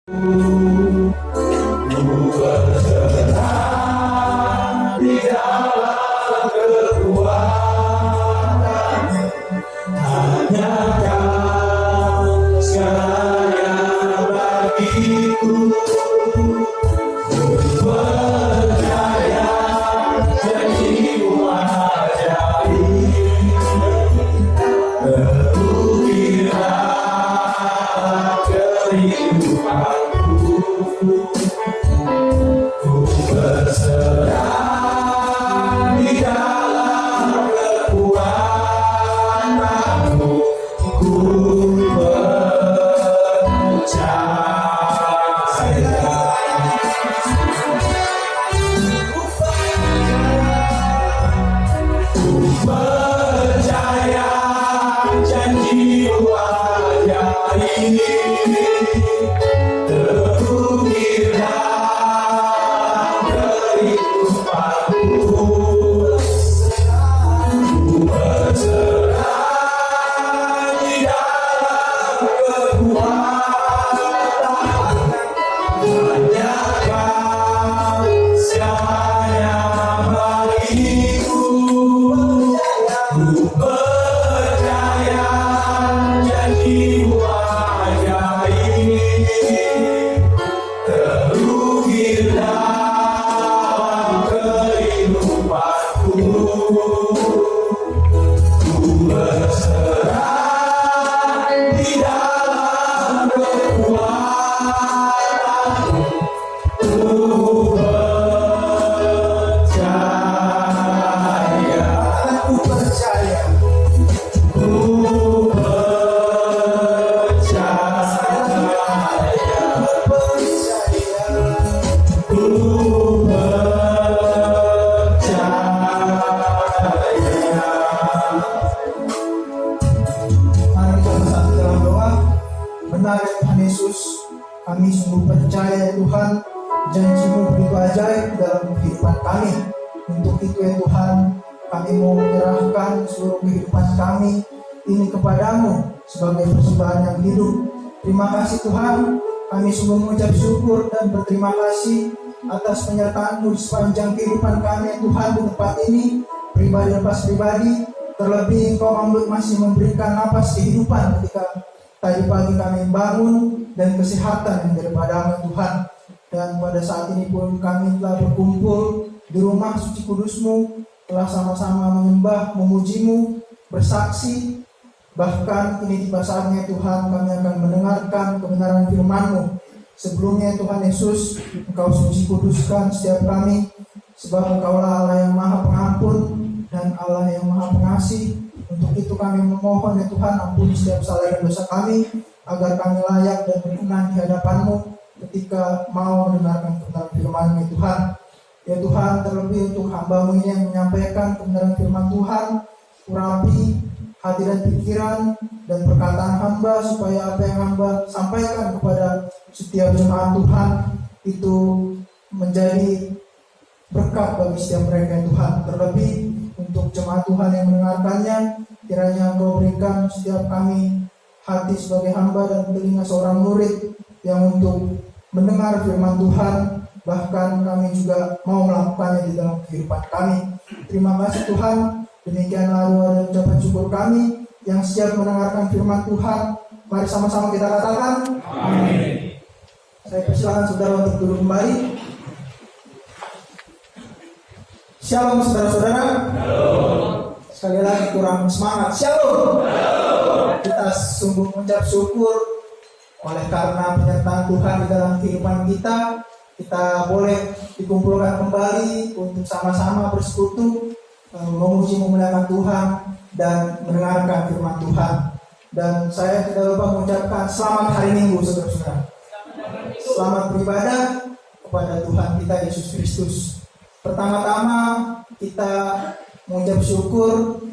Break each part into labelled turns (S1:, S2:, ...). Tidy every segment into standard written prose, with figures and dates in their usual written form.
S1: Di dalam kekuatan hanya Kau segalanya bagiku. Percaya janji-Mu ajaib, terukirlah kehidupanku. Ku berserah di dalam kekuatan-Mu. Ku percaya janji-Mu ajaib, terukirlah kehidupanku. Ku berserah di dalam kekuatan hanya Kau segalanya bagiku. Ku percaya janji-Mu ajaib, terukirlah kehidupanku. Ku berserah di dalam kekuatan-Mu. Ku percaya, ku percaya, ku Mari kita bersatu dalam doa. Benar ya Tuhan Yesus, kami sungguh percaya ya Tuhan, janji-Mu begitu ajaib dalam kehidupan kami. Untuk itu ya Tuhan, kami mau menyerahkan seluruh kehidupan kami ini kepadamu sebagai persembahan yang hidup. Terima kasih Tuhan, kami sungguh mengucap syukur dan berterima kasih atas penyertaan-Mu di sepanjang kehidupan kami ya Tuhan di tempat ini, pribadi lepas pribadi. Terlebih Engkau masih memberikan napas kehidupan ketika tadi pagi kami bangun dan kesehatan yang daripada-Mu Tuhan. Dan pada saat ini pun kami telah berkumpul di rumah suci kudus-Mu, telah sama-sama menyembah, memuji-Mu, bersaksi. Bahkan ini tiba saatnya Tuhan kami akan mendengarkan kebenaran firman-Mu. Sebelumnya Tuhan Yesus, Engkau suci kuduskan setiap kami, sebab Engkaulah Allah yang maha pengampun dan Allah yang maha pengasih. Untuk itu kami memohon ya Tuhan, ampuni setiap salah dan dosa kami, agar kami layak dan berkenan di hadapan-Mu ketika mau mendengarkan kebenaran firman-Mu ya Tuhan. Ya Tuhan, terlebih untuk hamba-Mu ini yang menyampaikan kebenaran firman Tuhan, urapi hati dan pikiran dan perkataan hamba, supaya apa yang hamba sampaikan kepada setiap jemaat Tuhan itu menjadi berkat bagi setiap mereka ya Tuhan. Terlebih untuk jemaat Tuhan yang mendengarkannya, kiranya Engkau berikan setiap kami hati sebagai hamba dan telinga seorang murid yang untuk mendengar firman Tuhan, bahkan kami juga mau melakukannya di dalam kehidupan kami. Terima kasih Tuhan. Demikianlah doa dan ucapan syukur kami yang siap mendengarkan firman Tuhan. Mari sama-sama kita katakan amin. Saya persilakan saudara untuk duduk kembali. Shalom saudara-saudara. Sekali lagi kurang semangat. Shalom. Kita sungguh mengucap syukur oleh karena penyertaan Tuhan di dalam kehidupan kita. Kita boleh dikumpulkan kembali untuk sama-sama bersekutu, memuji memuliakan Tuhan dan mendengarkan firman Tuhan. Dan saya tidak lupa mengucapkan selamat hari Minggu saudara-saudara. Selamat beribadah kepada Tuhan kita Yesus Kristus. Pertama-tama kita mengucap syukur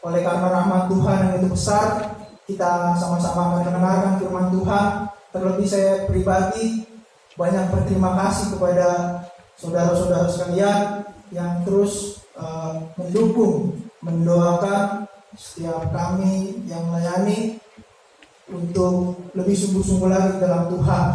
S1: oleh karena rahmat Tuhan yang itu besar. Kita sama-sama akan mendengarkan firman Tuhan. Terlebih saya pribadi banyak berterima kasih kepada saudara-saudara sekalian yang terus mendukung, mendoakan setiap kami yang melayani untuk lebih sungguh-sungguh lagi dalam Tuhan.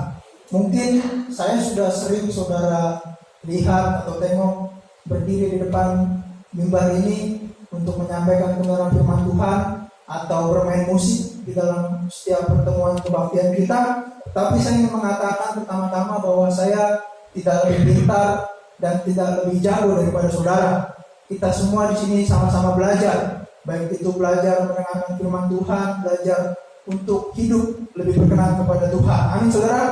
S1: Mungkin saya sudah sering saudara lihat atau tengok berdiri di depan mimbar ini untuk menyampaikan kebenaran firman Tuhan atau bermain musik di dalam setiap pertemuan kebaktian kita. Tapi saya ingin mengatakan pertama-tama bahwa saya tidak lebih pintar dan tidak lebih jago daripada saudara. Kita semua di sini sama-sama belajar, baik itu belajar mendengarkan firman Tuhan, belajar untuk hidup lebih berkenan kepada Tuhan. Amin, saudara.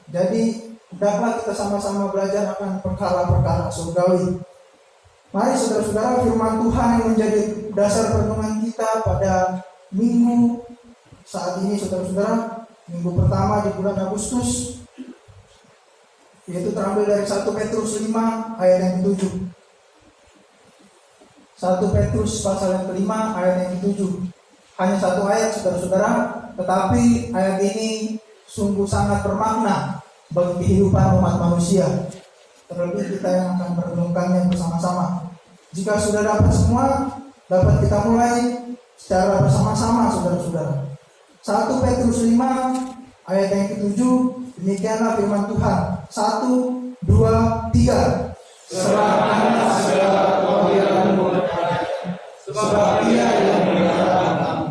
S1: Jadi hendaklah kita sama-sama belajar akan perkara-perkara surgawi. Mari saudara-saudara, firman Tuhan yang menjadi dasar perenungan kita pada minggu saat ini, saudara-saudara, minggu pertama di bulan Agustus, yaitu terambil dari 1 Petrus 5 ayat yang ke-7. 1 Petrus pasal yang ke-5 ayat yang ke-7. Hanya satu ayat, saudara-saudara, tetapi ayat ini sungguh sangat bermakna bagi kehidupan umat manusia. Terlebih kita yang akan merenungkannya bersama-sama. Jika sudah dapat semua, dapat kita mulai secara bersama-sama, saudara-saudara. 1 Petrus 5 ayat yang ke-7, demikianlah firman Tuhan. 1, 2, 3. Serahkanlah segala kewajibanmu kepadanya, sebab Ia yang memelihara kamu.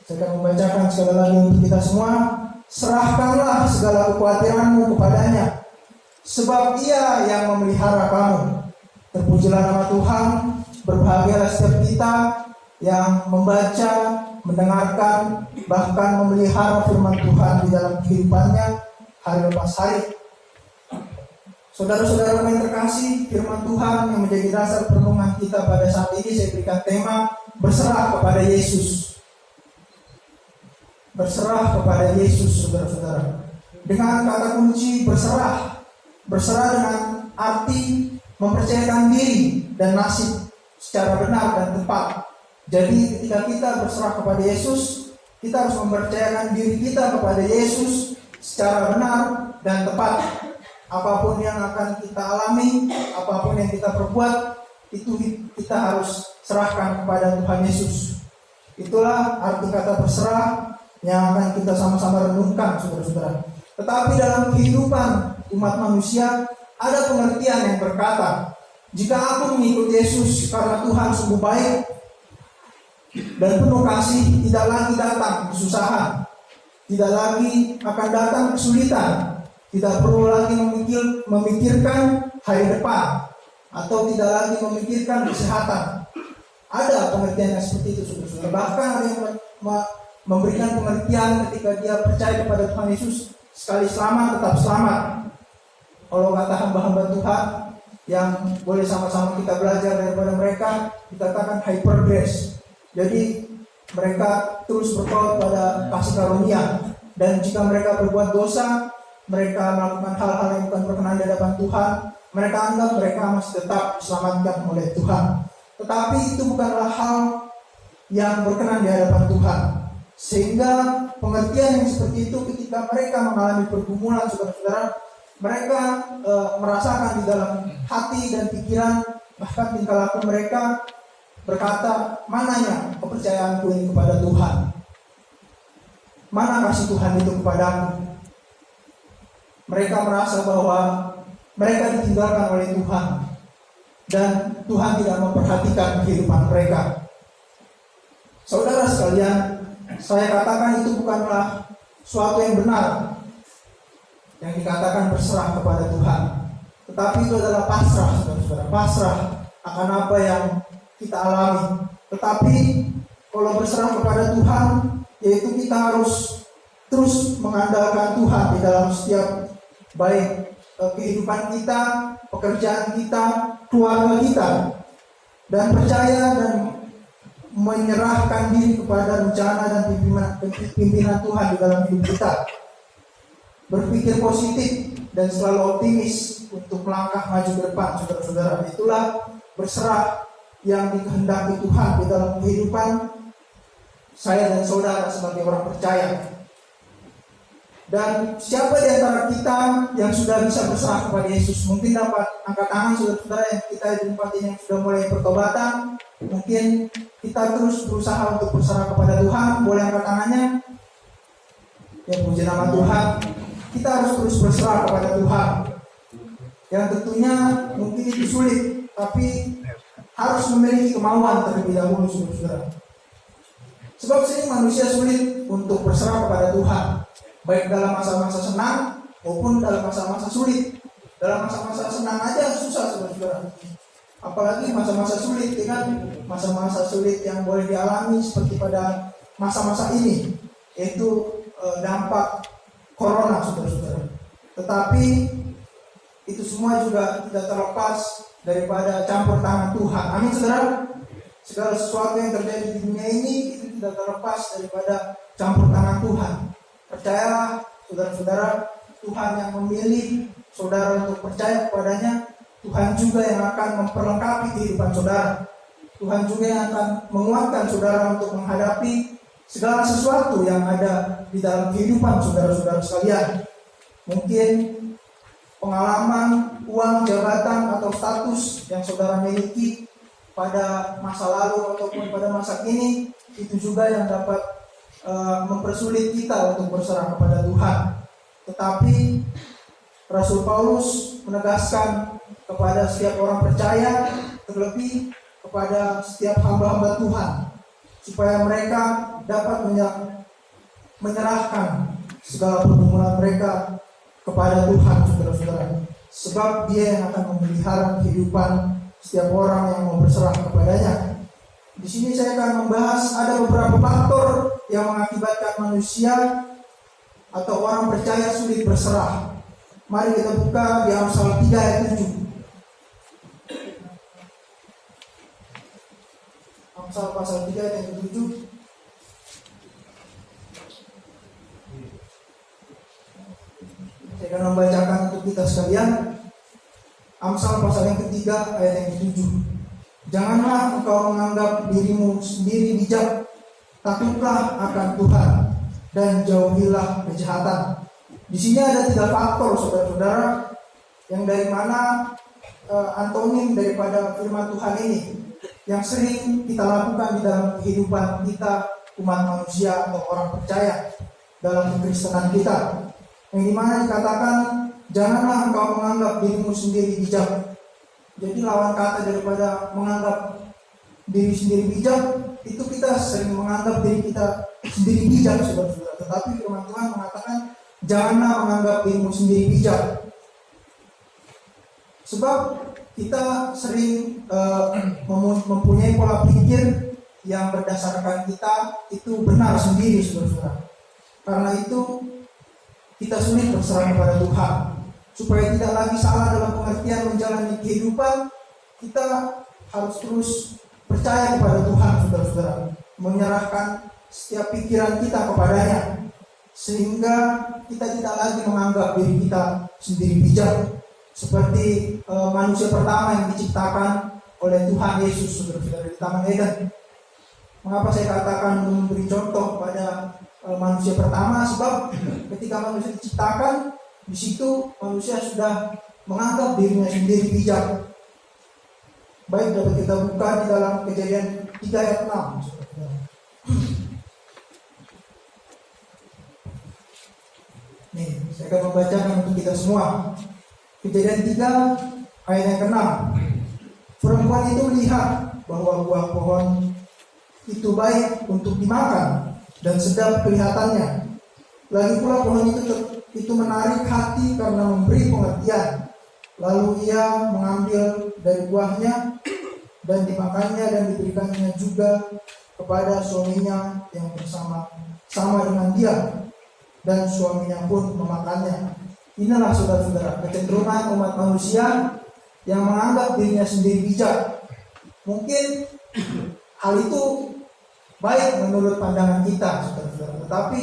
S1: Saya akan membacakan sekali lagi untuk kita semua. Serahkanlah segala kekhawatiranmu kepadanya, sebab Ia yang memelihara kamu. Terpujilah nama Tuhan. Berbahagialah setiap kita yang membaca, mendengarkan, bahkan memelihara firman Tuhan di dalam kehidupannya hari lepas hari. Saudara-saudara yang terkasih, firman Tuhan yang menjadi dasar perenungan kita pada saat ini saya berikan tema berserah kepada Yesus. Berserah kepada Yesus, saudara-saudara. Dengan kata kunci berserah. Berserah dengan arti mempercayakan diri dan nasib secara benar dan tepat. Jadi ketika kita berserah kepada Yesus, kita harus mempercayakan diri kita kepada Yesus secara benar dan tepat. Apapun yang akan kita alami, apapun yang kita perbuat, itu kita harus serahkan kepada Tuhan Yesus. Itulah arti kata berserah yang akan kita sama-sama renungkan, saudara-saudara. Tetapi dalam kehidupan umat manusia ada pengertian yang berkata, jika aku mengikut Yesus karena Tuhan sungguh baik dan penuh kasih, tidak lagi datang kesusahan, tidak lagi akan datang kesulitan, tidak perlu lagi memikirkan hari depan, atau tidak lagi memikirkan kesehatan. Ada pengertian yang seperti itu, saudara-saudara. Bahkan ada yang memberikan pengertian ketika dia percaya kepada Tuhan Yesus, sekali selamat tetap selamat. Kalau kata hamba-hamba Tuhan yang boleh sama-sama kita belajar daripada mereka, dikatakan hyper grace. Jadi mereka terus bertolak pada kasih karunia, dan jika mereka berbuat dosa, mereka melakukan hal-hal yang bukan berkenan di hadapan Tuhan, mereka anggap mereka masih tetap diselamatkan oleh Tuhan. Tetapi itu bukanlah hal yang berkenan di hadapan Tuhan. Sehingga pengertian yang seperti itu ketika mereka mengalami pergumulan, saudara-saudara, mereka merasakan di dalam hati dan pikiran, bahkan tingkah laku mereka berkata, mananya kepercayaanku ini kepada Tuhan? Mana kasih Tuhan itu kepadaku? Mereka merasa bahwa mereka ditinggalkan oleh Tuhan dan Tuhan tidak memperhatikan kehidupan mereka. Saudara sekalian, saya katakan itu bukanlah suatu yang benar yang dikatakan berserah kepada Tuhan, tetapi itu adalah pasrah, saudara-saudara, pasrah akan apa yang kita alami. Tetapi kalau berserah kepada Tuhan, yaitu kita harus terus mengandalkan Tuhan di dalam setiap baik kehidupan kita, pekerjaan kita, keluarga kita, dan percaya dan menyerahkan diri kepada rencana dan pimpinan Tuhan di dalam hidup kita. Berpikir positif dan selalu optimis untuk melangkah maju ke depan, saudara-saudara. Itulah berserah yang dikehendaki Tuhan di dalam kehidupan saya dan saudara sebagai orang percaya. Dan siapa di antara kita yang sudah bisa berserah kepada Yesus? Mungkin dapat angkat tangan saudara-saudara yang kita di tempat ini yang sudah mulai pertobatan. Mungkin kita terus berusaha untuk berserah kepada Tuhan. Boleh angkat tangannya? Ya, puji nama Tuhan. kita harus terus berserah kepada Tuhan. Yang tentunya mungkin itu sulit, tapi harus memiliki kemauan terlebih dahulu, saudara-saudara. Sebab sering manusia sulit untuk berserah kepada Tuhan, baik dalam masa-masa senang maupun dalam masa-masa sulit. Dalam masa-masa senang aja susah, saudara-saudara. Apalagi masa-masa sulit, dengan masa-masa sulit yang boleh dialami seperti pada masa-masa ini, yaitu dampak corona, saudara-saudara. Tetapi itu semua juga tidak terlepas daripada campur tangan Tuhan. Amin, saudara. Segala sesuatu yang terjadi di dunia ini itu tidak terlepas daripada campur tangan Tuhan. Percayalah, saudara-saudara, Tuhan yang memilih saudara untuk percaya kepadanya. Tuhan juga yang akan memperlengkapi kehidupan saudara. Tuhan juga yang akan menguatkan saudara untuk menghadapi segala sesuatu yang ada di dalam kehidupan saudara-saudara sekalian. Mungkin pengalaman, uang, jabatan, atau status yang saudara miliki pada masa lalu ataupun pada masa kini, itu juga yang dapat mempersulit kita untuk berserah kepada Tuhan. Tetapi Rasul Paulus menegaskan kepada setiap orang percaya, terlebih kepada setiap hamba-hamba Tuhan, supaya mereka dapat menyerahkan segala pergumulan mereka kepada Tuhan, saudara-saudara. Sebab Dia yang akan memelihara kehidupan setiap orang yang mau berserah kepadanya. Di sini saya akan membahas ada beberapa faktor yang mengakibatkan manusia atau orang percaya sulit berserah. Mari kita buka di Amsal 3 ayat 7. Amsal pasal 3 ayat 7. Saya akan membacakan untuk kita sekalian. Amsal pasal yang ketiga ayat yang 7. Janganlah engkau menganggap dirimu sendiri bijak, takutlah akan Tuhan dan jauhilah kejahatan. Di sini ada 3 faktor, saudara-saudara, yang dari mana antonim daripada firman Tuhan ini yang sering kita lakukan di dalam kehidupan kita umat manusia atau orang percaya dalam kekristenan kita. Yang dimana dikatakan janganlah engkau menganggap dirimu sendiri bijak. Jadi lawan kata daripada menganggap diri sendiri bijak, itu kita sering menganggap diri kita sendiri bijak, saudara-saudara. Tetapi firman Tuhan mengatakan janganlah menganggap dirimu sendiri bijak. Sebab kita sering mempunyai pola pikir yang berdasarkan kita itu benar sendiri, saudara-saudara. Karena itu kita sulit berserah kepada Tuhan. Supaya tidak lagi salah dalam pengertian menjalani kehidupan, kita harus terus percaya kepada Tuhan, saudara-saudara. Menyerahkan setiap pikiran kita kepadanya, sehingga kita tidak lagi menganggap diri kita sendiri bijak, seperti manusia pertama yang diciptakan oleh Tuhan Yesus, saudara-saudara, di Taman Eden. Mengapa saya katakan memberi contoh pada manusia pertama? Sebab ketika manusia diciptakan, di situ manusia sudah menganggap dirinya sendiri bijak. Baik, dapat kita buka di dalam Kejadian 3 ayat 6. Nih, saya akan membacakan untuk kita semua. Kejadian 3 ayat yang ke-6. Perempuan itu melihat bahwa buah pohon itu baik untuk dimakan dan sedap kelihatannya. Lagi pula pohon itu menarik hati karena memberi pengertian. Lalu ia mengambil dari buahnya dan dimakannya dan diberikannya juga kepada suaminya yang bersama dengan dia, dan suaminya pun memakannya. Inilah, saudara-saudara, kecenderungan umat manusia yang menganggap dirinya sendiri bijak. Mungkin hal itu baik menurut pandangan kita, saudara-saudara, tetapi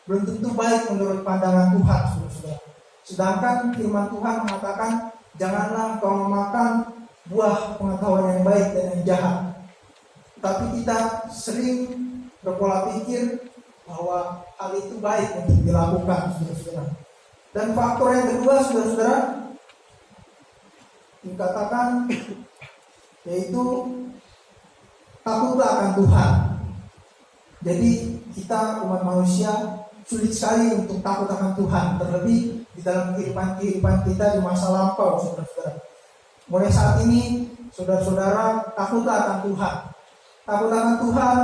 S1: belum tentu baik menurut pandangan Tuhan, saudara-saudara. Sedangkan firman Tuhan mengatakan janganlah kau memakan buah pengetahuan yang baik dan yang jahat. Tapi kita sering berpola pikir bahwa hal itu baik untuk dilakukan, saudara-saudara. Dan faktor yang kedua, saudara-saudara, dikatakan yaitu takutlah akan Tuhan. Jadi kita umat manusia sulit sekali untuk takut akan Tuhan, terlebih di dalam kehidupan kita di masa lampau, saudara-saudara. Mulai saat ini, saudara-saudara, takutlah akan Tuhan. Takut akan Tuhan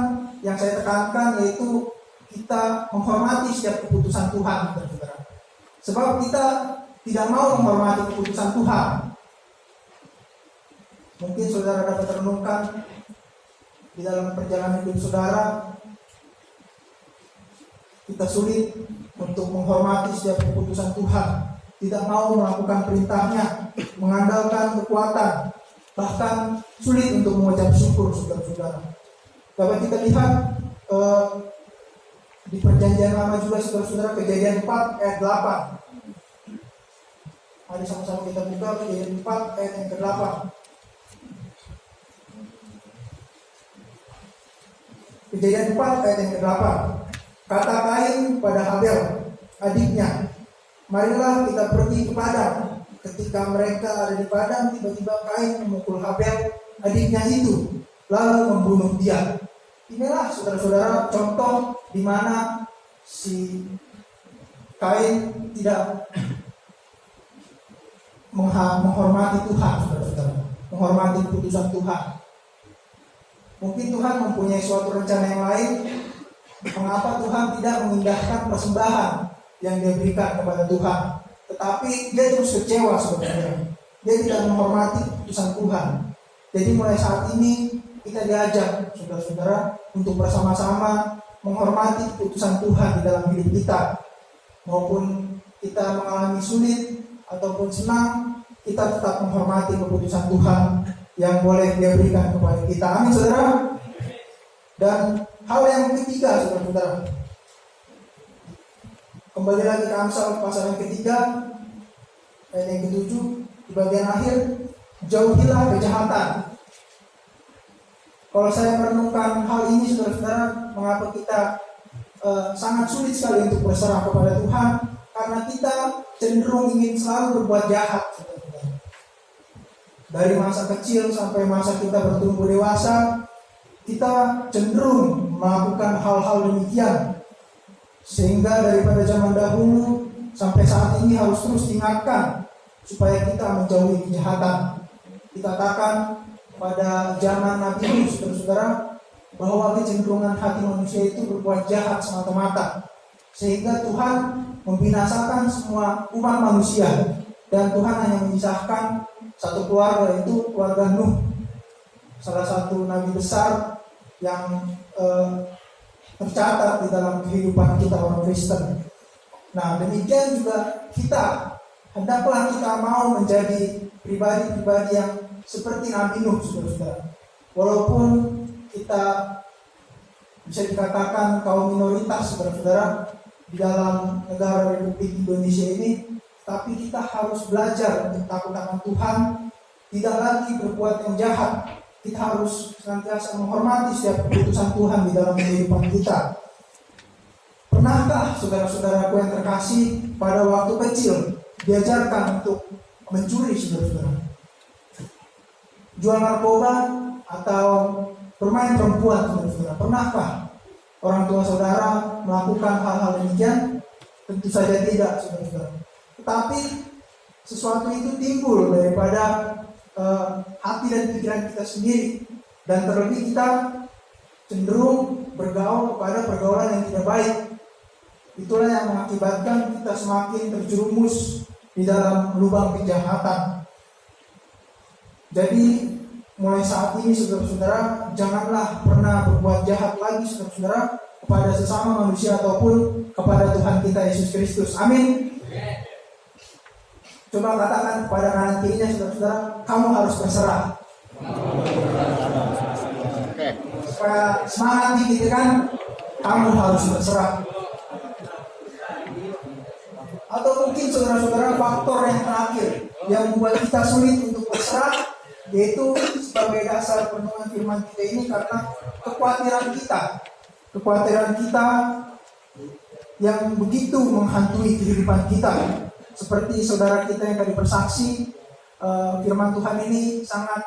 S1: yang saya tekankan yaitu kita menghormati setiap keputusan Tuhan, saudara-saudara. Sebab kita tidak mau menghormati keputusan Tuhan. Mungkin saudara dapat renungkan di dalam perjalanan hidup saudara, kita sulit untuk menghormati setiap keputusan Tuhan, tidak mau melakukan perintahnya, mengandalkan kekuatan, bahkan sulit untuk mengucap syukur, saudara-saudara. Dapat kita lihat di perjanjian lama juga, saudara-saudara, Kejadian 4 ayat 8. Mari sama-sama kita buka Kejadian 4 ayat yang ke-8. Kejadian 4 ayat yang ke-8. Kata Kain pada Habel, adiknya, marilah kita pergi ke padang. Ketika mereka ada di padang, tiba-tiba Kain memukul Habel, adiknya itu, lalu membunuh dia. Inilah, saudara-saudara, contoh di mana si Kain tidak menghormati Tuhan, saudara-saudara, menghormati keputusan Tuhan. Mungkin Tuhan mempunyai suatu rencana yang lain. Mengapa Tuhan tidak mengindahkan persembahan yang dia berikan kepada Tuhan? Tetapi dia terus kecewa, saudara-saudara. Dia tidak menghormati keputusan Tuhan. Jadi mulai saat ini kita diajak, saudara-saudara, untuk bersama-sama menghormati keputusan Tuhan di dalam hidup kita. Maupun kita mengalami sulit ataupun senang, kita tetap menghormati keputusan Tuhan yang boleh dia berikan kepada kita. Amin, saudara. Dan hal yang ketiga, saudara-saudara, kembali lagi ke Amsal pasal yang ketiga ayat yang ke-7 di bagian akhir, jauhilah kejahatan. Kalau saya merenungkan hal ini, saudara-saudara, mengapa kita sangat sulit sekali untuk berserah kepada Tuhan, karena kita cenderung ingin selalu berbuat jahat, saudara-saudara. Dari masa kecil sampai masa kita bertumbuh dewasa, kita cenderung melakukan hal-hal demikian, sehingga daripada zaman dahulu sampai saat ini harus terus diingatkan supaya kita menjauhi kejahatan. Dikatakan pada zaman Nabi Nuh, saudara-saudara, bahwa kecenderungan hati manusia itu berbuat jahat semata-mata, sehingga Tuhan membinasakan semua umat manusia, dan Tuhan hanya menyisahkan satu keluarga, yaitu keluarga Nuh, salah satu nabi besar yang tercatat di dalam kehidupan kita orang Kristen. Nah, demikian juga kita, hendaklah kita mau menjadi pribadi-pribadi yang seperti Nabi Nuh, saudara-saudara. Walaupun kita bisa dikatakan kaum minoritas, saudara-saudara, di dalam negara Republik Indonesia ini, tapi kita harus belajar untuk takut akan Tuhan, tidak lagi berbuat yang jahat. Kita harus senantiasa menghormati setiap keputusan Tuhan di dalam kehidupan kita. Pernahkah saudara-saudaraku yang terkasih pada waktu kecil diajarkan untuk mencuri, saudara-saudara? Jual narkoba atau bermain perempuan, saudara-saudara? Pernahkah orang tua saudara melakukan hal-hal demikian? Tentu saja tidak, saudara-saudara. Tetapi sesuatu itu timbul daripada hati dan pikiran kita sendiri, dan terlebih kita cenderung bergaul kepada pergaulan yang tidak baik. Itulah yang mengakibatkan kita semakin terjerumus di dalam lubang kejahatan. Jadi mulai saat ini, saudara-saudara, janganlah pernah berbuat jahat lagi, saudara-saudara, kepada sesama manusia ataupun kepada Tuhan kita Yesus Kristus. Amin. Coba katakan kepada kanan kirinya, saudara-saudara, kamu harus berserah. Supaya semangat gitu kan, kamu harus berserah. Atau mungkin saudara-saudara, faktor yang terakhir yang membuat kita sulit untuk berserah, yaitu sebagai dasar perenungan firman kita ini, karena kekhawatiran kita yang begitu menghantui kehidupan kita. Seperti saudara kita yang tadi bersaksi, firman Tuhan ini sangat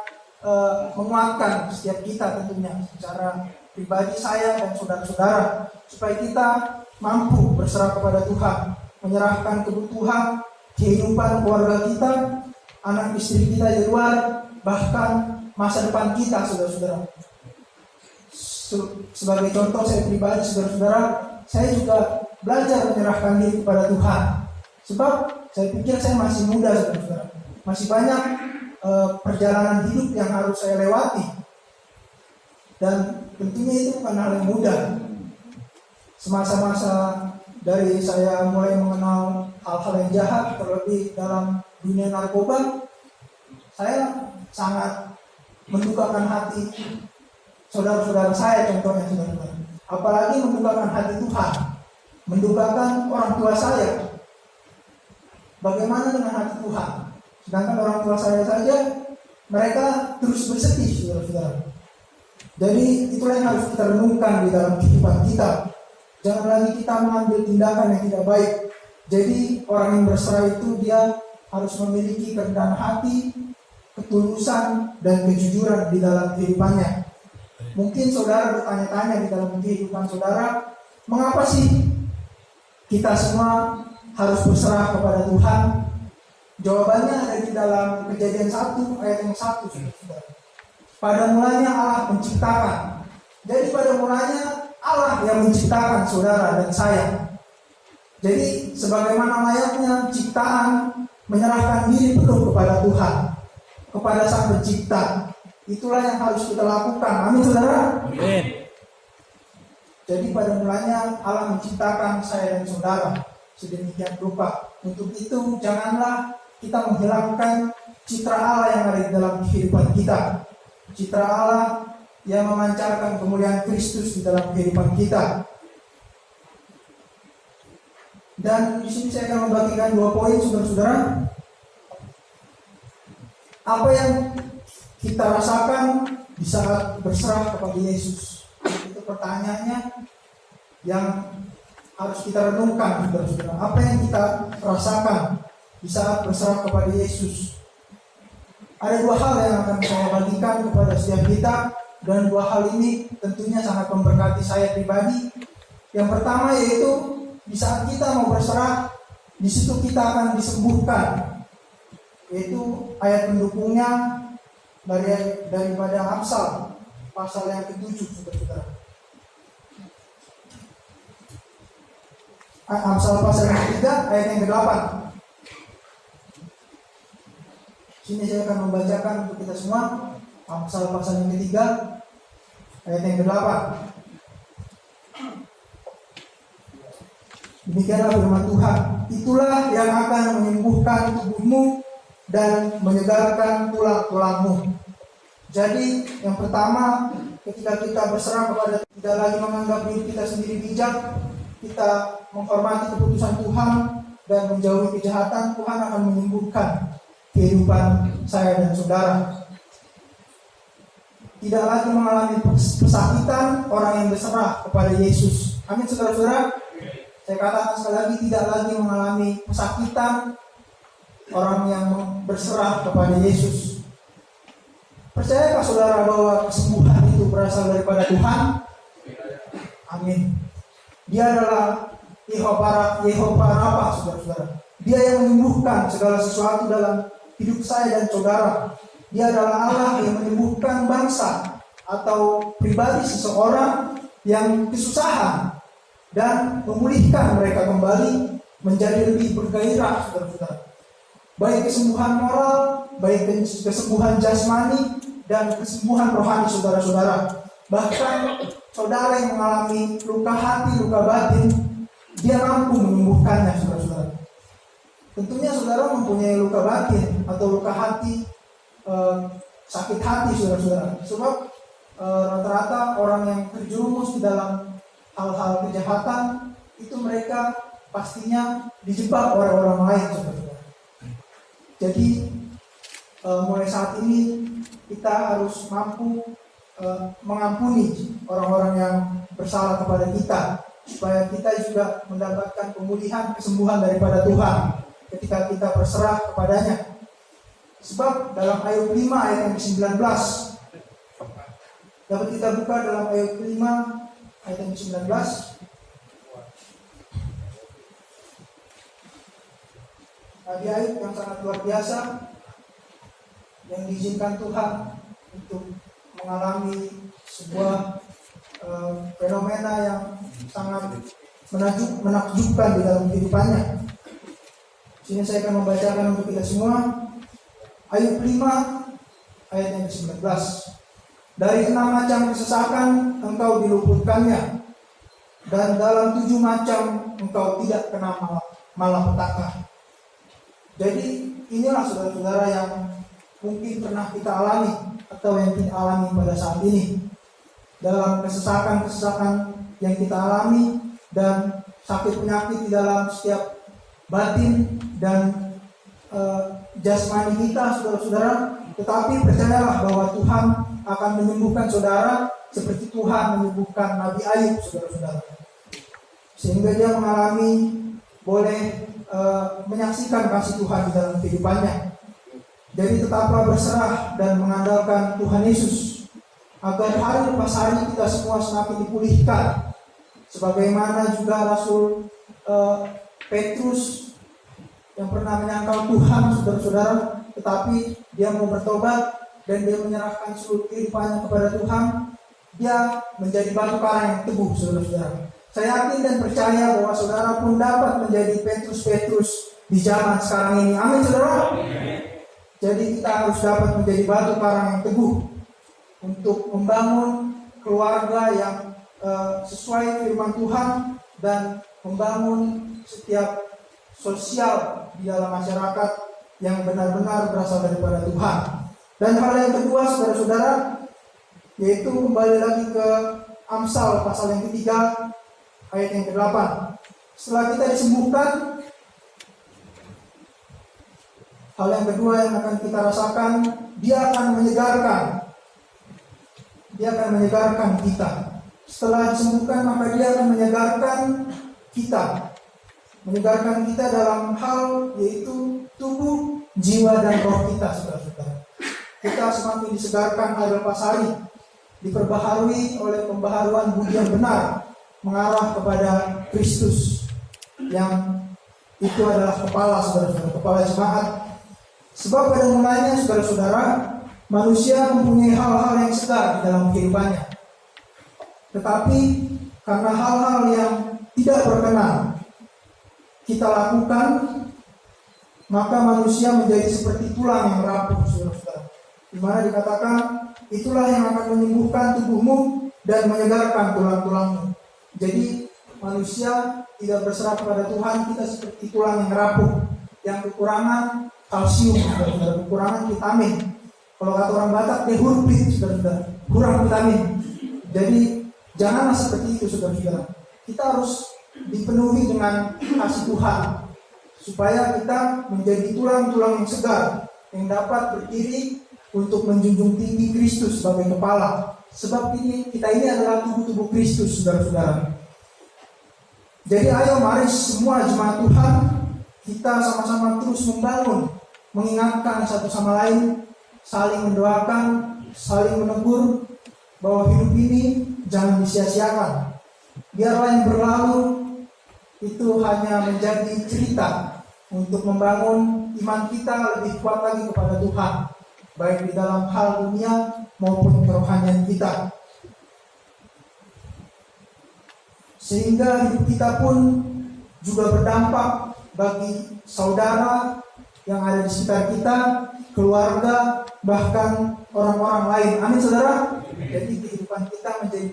S1: menguatkan setiap kita tentunya secara pribadi, saya dan saudara-saudara, supaya kita mampu berserah kepada Tuhan, menyerahkan kebutuhan kehidupan keluarga kita, anak istri kita di luar, bahkan masa depan kita, saudara-saudara. Sebagai contoh saya pribadi, saudara-saudara, saya juga belajar menyerahkan diri kepada Tuhan. Sebab saya pikir saya masih muda, saudara-saudara. Masih banyak perjalanan hidup yang harus saya lewati. Dan tentunya itu bukan hal yang mudah. Semasa-masa dari saya mulai mengenal hal-hal yang jahat, terlebih dalam dunia narkoba, saya sangat mendukakan hati saudara-saudara saya, contohnya saudara-saudara. Apalagi mendukakan hati Tuhan, mendukakan orang tua saya. Bagaimana dengan hati Tuhan? Sedangkan orang tua saya saja, mereka terus bersedih, saudara-saudara. Jadi itulah yang harus kita renungkan di dalam kehidupan kita. Jangan lagi kita mengambil tindakan yang tidak baik. Jadi orang yang berserah itu dia harus memiliki kerendahan hati, ketulusan, dan kejujuran di dalam kehidupannya. Mungkin saudara bertanya-tanya di dalam kehidupan saudara, mengapa sih kita semua harus berserah kepada Tuhan? Jawabannya ada di dalam Kejadian 1 ayat yang 1, saudara. Pada mulanya Allah menciptakan. Jadi pada mulanya Allah yang menciptakan saudara dan saya. Jadi sebagaimana layaknya ciptaan menyerahkan diri penuh kepada Tuhan, kepada Sang Pencipta. Itulah yang harus kita lakukan. Amin, saudara.
S2: Amin.
S1: Jadi pada mulanya Allah menciptakan saya dan saudara sedemikian rupa. Untuk itu janganlah kita menghilangkan citra Allah yang ada di dalam kehidupan kita. Citra Allah yang memancarkan kemuliaan Kristus di dalam kehidupan kita. Dan di sini saya akan membagikan 2 poin, saudara-saudara. Apa yang kita rasakan di saat berserah kepada Yesus? Itu pertanyaannya yang harus kita renungkan, saudara-saudara. Apa yang kita rasakan di saat berserah kepada Yesus? Ada 2 hal yang akan saya bagikan kepada setiap kita, dan 2 hal ini tentunya sangat memberkati saya pribadi. Yang pertama yaitu di saat kita mau berserah, di situ kita akan disembuhkan. Yaitu ayat pendukungnya daripada Amsal pasal yang ke-7, saudara-saudara. Amsal pasal yang ke-3 ayat yang ke-8. Sini saya akan membacakan untuk kita semua. Amsal pasal yang ke-3 ayat yang ke-8. Demikianlah firman Tuhan. Itulah yang akan menyembuhkan tubuhmu dan menyegarkan tulang-tulangmu. Jadi yang pertama, ketika kita berserah kepada, tidak lagi menganggap diri kita sendiri bijak, kita menghormati keputusan Tuhan dan menjauhi kejahatan, Tuhan akan menyembuhkan kehidupan saya dan saudara. Tidak lagi mengalami pesakitan orang yang berserah kepada Yesus. Amin, saudara-saudara. Saya katakan sekali lagi, tidak lagi mengalami pesakitan orang yang berserah kepada Yesus. Percayakah saudara bahwa kesembuhan itu berasal daripada Tuhan? Amin. Dia adalah Yehova Rafa, saudara-saudara. Dia yang menyembuhkan segala sesuatu dalam hidup saya dan saudara. Dia adalah Allah yang menyembuhkan bangsa atau pribadi seseorang yang kesusahan dan memulihkan mereka kembali menjadi lebih bergairah, saudara-saudara. Baik kesembuhan moral, baik kesembuhan jasmani, dan kesembuhan rohani, saudara-saudara. Bahkan saudara yang mengalami luka hati, luka batin, dia mampu menyembuhkannya, saudara-saudara. Tentunya saudara mempunyai luka batin atau luka hati, sakit hati, saudara-saudara. Sebab rata-rata orang yang terjerumus di dalam hal-hal kejahatan itu mereka pastinya dijebak oleh orang lain, saudara-saudara. Jadi mulai saat ini kita harus mampu mengampuni orang-orang yang bersalah kepada kita, supaya kita juga mendapatkan pemulihan, kesembuhan daripada Tuhan ketika kita berserah kepadanya. Sebab dalam Ayub 5 ayat yang ke-19, dapat kita buka dalam Ayub 5 ayat yang ke-19. Nabi Ayub yang sangat luar biasa, yang diizinkan Tuhan untuk mengalami sebuah fenomena yang sangat menakjubkan di dalam kehidupannya. Sini saya akan membacakan untuk kita semua Ayub 5 ayat yang ke-19. Dari 6 macam kesesakan engkau diluputkannya, dan dalam 7 macam engkau tidak kena malapetaka. Jadi inilah saudara-saudara yang mungkin pernah kita alami atau yang kita alami pada saat ini. Dalam kesesakan-kesesakan yang kita alami dan sakit penyakit di dalam setiap batin dan jasmani kita, saudara-saudara. Tetapi percayalah bahwa Tuhan akan menyembuhkan saudara seperti Tuhan menyembuhkan Nabi Ayub, saudara-saudara. Sehingga dia mengalami, boleh menyaksikan kasih Tuhan di dalam kehidupannya. Jadi tetaplah berserah dan mengandalkan Tuhan Yesus agar hari lepas hari kita semua semakin dipulihkan. Sebagaimana juga Rasul Petrus yang pernah menyangkal Tuhan, saudara-saudara, tetapi dia mau bertobat dan dia menyerahkan seluruh kehidupannya kepada Tuhan, dia menjadi batu karang yang teguh, saudara-saudara. Saya yakin dan percaya bahwa saudara pun dapat menjadi Petrus-Petrus di zaman sekarang ini. Amin, saudara. Jadi kita harus dapat menjadi batu karang yang teguh untuk membangun keluarga yang sesuai firman Tuhan dan membangun setiap sosial di dalam masyarakat yang benar-benar berasal daripada Tuhan. Dan hal yang kedua, saudara-saudara, yaitu kembali lagi ke Amsal pasal yang ketiga ayat yang ke-8. Setelah kita disembuhkan, hal yang kedua yang akan kita rasakan, dia akan menyegarkan. Dia akan menyegarkan kita. Setelah disembuhkan, maka dia akan menyegarkan kita. Menyegarkan kita dalam hal yaitu tubuh, jiwa, dan roh kita, saudara-saudara. Kita semakin disegarkan hari lepas hari, diperbaharui oleh pembaharuan budi yang benar, mengarah kepada Kristus yang itu adalah kepala, saudara-saudara, kepala jemaat. Sebab pada mulanya, saudara-saudara, manusia mempunyai hal-hal yang segar di dalam kehidupannya. Tetapi karena hal-hal yang tidak berkenan kita lakukan, maka manusia menjadi seperti tulang yang rapuh, saudara-saudara. Di mana dikatakan, itulah yang akan menyembuhkan tubuhmu dan menyegarkan tulang-tulangmu. Jadi manusia tidak berserah kepada Tuhan, kita seperti tulang yang rapuh, yang kekurangan kalsium, saudara-saudara, kekurangan vitamin. Kalau kata orang Batak, dia hurpit, saudara-saudara, kurang vitamin. Jadi janganlah seperti itu, saudara-saudara. Kita harus dipenuhi dengan kasih Tuhan, supaya kita menjadi tulang-tulang yang segar, yang dapat berdiri untuk menjunjung tinggi Kristus sebagai kepala. Sebab kita ini adalah tubuh-tubuh Kristus, saudara-saudara. Jadi ayo mari semua jemaat Tuhan, kita sama-sama terus membangun, mengingatkan satu sama lain, saling mendoakan, saling menegur, bahwa hidup ini jangan disia-siakan. Biarlah yang berlalu itu hanya menjadi cerita untuk membangun iman kita lebih kuat lagi kepada Tuhan, baik di dalam hal dunia maupun kerohanian kita. Sehingga hidup kita pun juga berdampak bagi saudara yang ada di sekitar kita, keluarga, bahkan orang-orang lain. Amin, saudara. Jadi kehidupan kita menjadi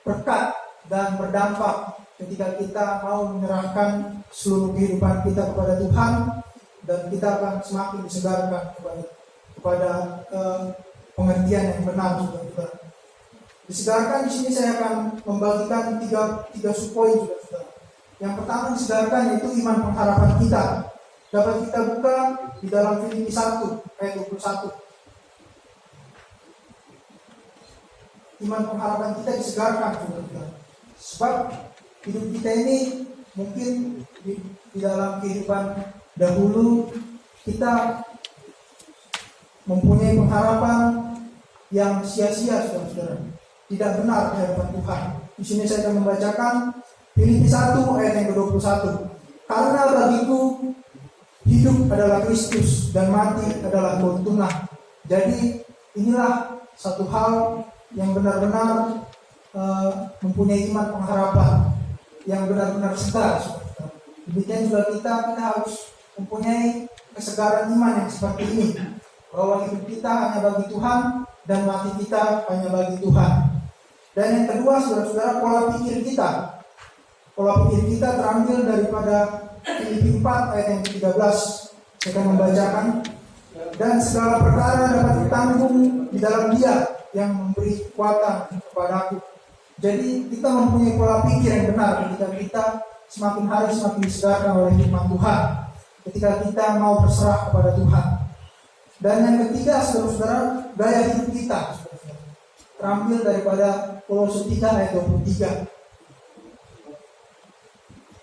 S1: berkat dan berdampak ketika kita mau menyerahkan seluruh kehidupan kita kepada Tuhan, dan kita akan semakin disegarkan kepada pengertian yang benar, saudara. Disegarkan di sini saya akan membagikan tiga subpoin, saudara. Yang pertama disegarkan yaitu iman pengharapan kita. Dapat kita buka di dalam Filipi 1 ayat 21. Iman pengharapan kita disegarkan, saudara. Sebab hidup kita ini mungkin di dalam kehidupan dahulu kita mempunyai pengharapan yang sia-sia, saudara-saudara, tidak benar di hadapan Tuhan. Di sini saya akan membacakan Filipi 1 ayat yang ke-21. Karena bagiku hidup adalah Kristus dan mati adalah keuntungan. Jadi inilah satu hal yang benar-benar mempunyai iman pengharapan yang benar-benar segar. Demikian juga kita harus mempunyai kesegaran iman yang seperti ini, bahwa hidup kita hanya bagi Tuhan dan mati kita hanya bagi Tuhan. Dan yang kedua, saudara-saudara, pola pikir kita. Pola pikir kita terambil daripada Filipi 4 ayat yang ke-13. Saya akan membacakan. Dan segala perkara dapat ditanggung di dalam Dia yang memberi kekuatan kepadaku. Jadi kita mempunyai pola pikir yang benar ketika kita semakin hari semakin disegarkan oleh firman Tuhan, ketika kita mau berserah kepada Tuhan. Dan yang ketiga, saudara-saudara, gaya hidup kita terambil daripada Kolose 3 ayat 23.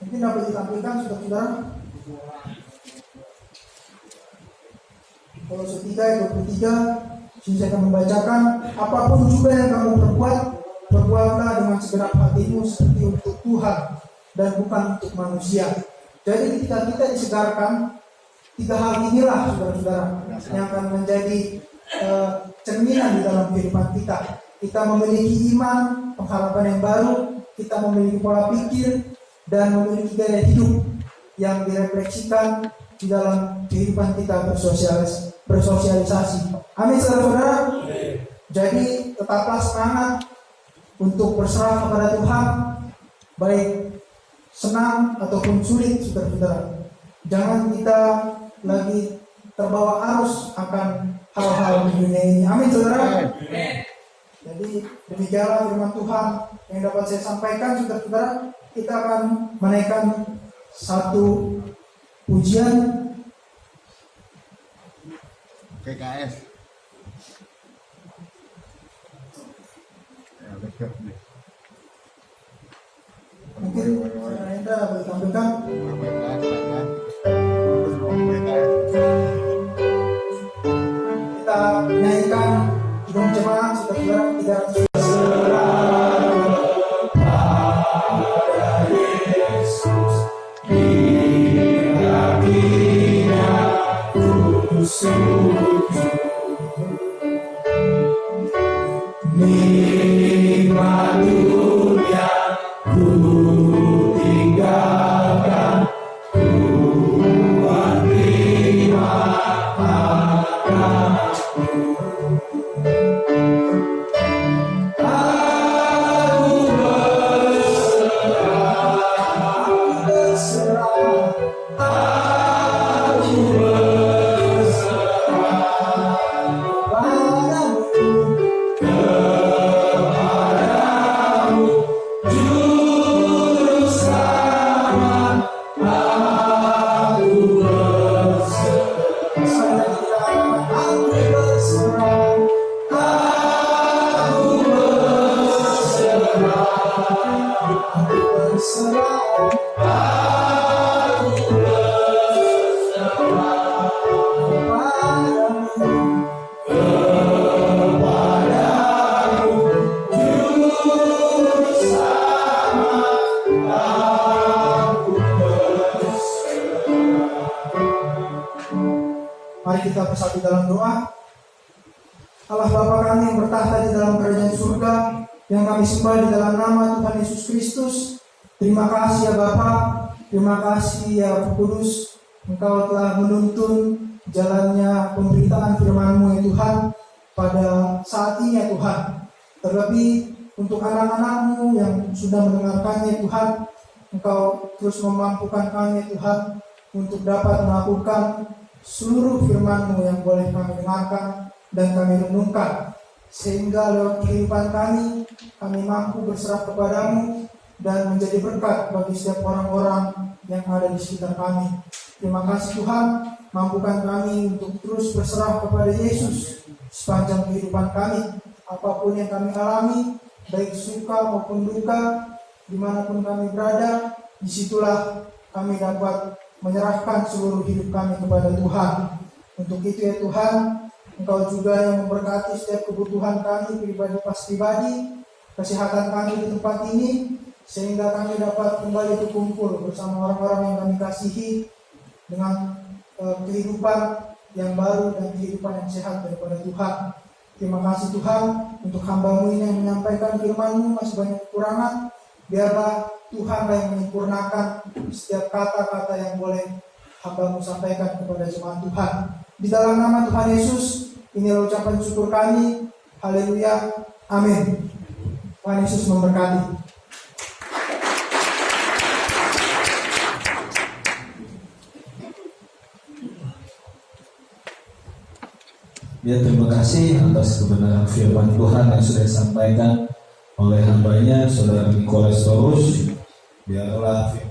S1: Mungkin dapat ditampilkan, saudara-saudara. Kolose 3 ayat 23. Saya akan membacakan. Apapun juga yang kamu perbuat, perbuatlah dengan segenap hatimu seperti untuk Tuhan dan bukan untuk manusia. Jadi ketika kita disegarkan, tiga hal inilah, saudara-saudara, yang akan menjadi cerminan di dalam kehidupan kita. Kita memiliki iman, pengharapan yang baru, kita memiliki pola pikir, dan memiliki gaya hidup yang direfleksikan di dalam kehidupan kita bersosialisasi. Amin, saudara-saudara. Jadi tetaplah semangat untuk berserah kepada Tuhan, baik senang ataupun sulit, saudara-saudara. Jangan kita lagi terbawa arus akan hal-hal di dunia ini. Amin, saudara. Jadi demikianlah firman Tuhan yang dapat saya sampaikan, saudara-saudara. Kita akan menaikkan satu pujian
S2: PKS.
S1: Mungkin Saudara Hendra boleh tampilkan. Kita naikkan hidung jemaat, saudara-saudara, 300. Mari kita bersatu dalam doa. Allah Bapa kami yang bertahta di dalam kerajaan surga, yang kami sembah di dalam nama Tuhan Yesus Kristus. Terima kasih ya Bapa, terima kasih ya Roh Kudus, Engkau telah menuntun jalannya pemberitaan firman-Mu ya Tuhan pada saat ini ya Tuhan. Terlebih untuk anak-anak-Mu yang sudah mendengarkannya Tuhan, Engkau terus memampukan kami ya Tuhan untuk dapat melakukan seluruh firman-Mu yang boleh kami dengarkan dan kami renungkan, sehingga lewat kehidupan kami mampu berserah kepada-Mu dan menjadi berkat bagi setiap orang-orang yang ada di sekitar kami. Terima kasih Tuhan, mampukan kami untuk terus berserah kepada Yesus sepanjang kehidupan kami. Apapun yang kami alami, baik suka maupun duka, dimanapun kami berada, disitulah kami dapat menyerahkan seluruh hidup kami kepada Tuhan. Untuk itu ya Tuhan, Engkau juga yang memberkati setiap kebutuhan kami pribadi, kesehatan kami di tempat ini, sehingga kami dapat kembali berkumpul bersama orang-orang yang kami kasihi dengan kehidupan yang baru dan kehidupan yang sehat daripada Tuhan. Terima kasih Tuhan untuk hamba-Mu ini yang menyampaikan firman-Mu masih banyak kekurangan. Biarlah Tuhan yang menyempurnakan setiap kata-kata yang boleh hamba-Mu sampaikan kepada jemaat Tuhan. Di dalam nama Tuhan Yesus, inilah ucapan syukur kami. Haleluya. Amin. Tuhan Yesus memberkati.
S2: Ya, terima kasih atas kebenaran firman Tuhan yang sudah disampaikan oleh hambanya, Saudara Nicholas Torus. Biarlah firman